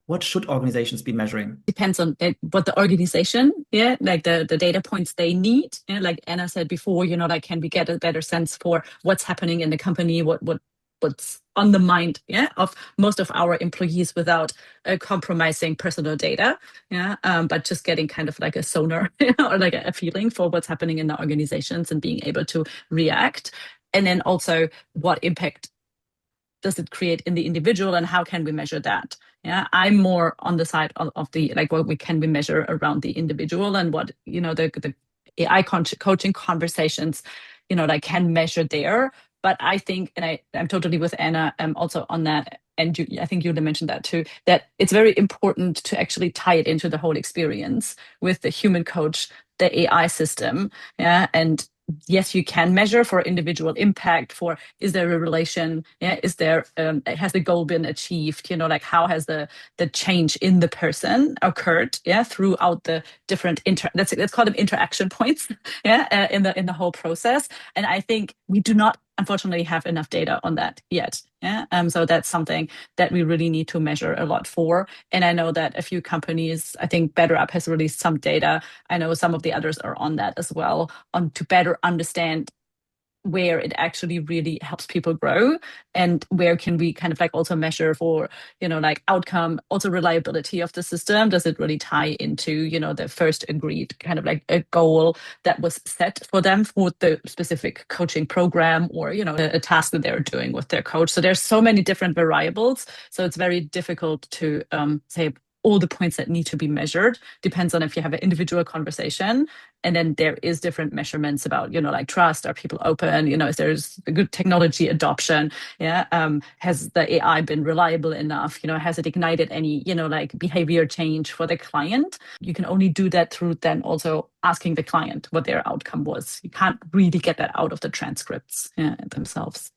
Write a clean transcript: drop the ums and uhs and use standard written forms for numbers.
what should organizations be measuring? Depends on what the organization, yeah, like the data points they need. Yeah, like Anna said before, like can we get a better sense for what's happening in the company, what's on the mind, yeah, of most of our employees without compromising personal data, yeah, but just getting kind of like a sonar or like a feeling for what's happening in the organizations and being able to react. And then also what impact does it create in the individual and how can we measure that? Yeah, I'm more on the side of the like what we can we measure around the individual and what the AI coaching conversations, like can measure there. But I think, and I'm totally with Anna also on that. And I think you mentioned that too, that it's very important to actually tie it into the whole experience with the human coach, the AI system. Yeah. And yes, you can measure for individual impact, for is there a relation, yeah, is there has the goal been achieved, like how has the change in the person occurred, yeah, throughout the different let's call them interaction points, yeah, in the whole process. And I think we do not unfortunately have enough data on that yet, yeah. So that's something that we really need to measure a lot for. And I know that a few companies, I think BetterUp has released some data. I know some of the others are on that as well, on to better understand where it actually really helps people grow and where can we kind of like also measure for like outcome, also reliability of the system. Does it really tie into the first agreed kind of like a goal that was set for them for the specific coaching program, or a task that they're doing with their coach? So there's so many different variables, so it's very difficult to say all the points that need to be measured. Depends on if you have an individual conversation, and then there is different measurements about like trust, are people open, is there's a good technology adoption, yeah, has the AI been reliable enough, has it ignited any like behavior change for the client? You can only do that through then also asking the client what their outcome was. You can't really get that out of the transcripts, yeah, themselves.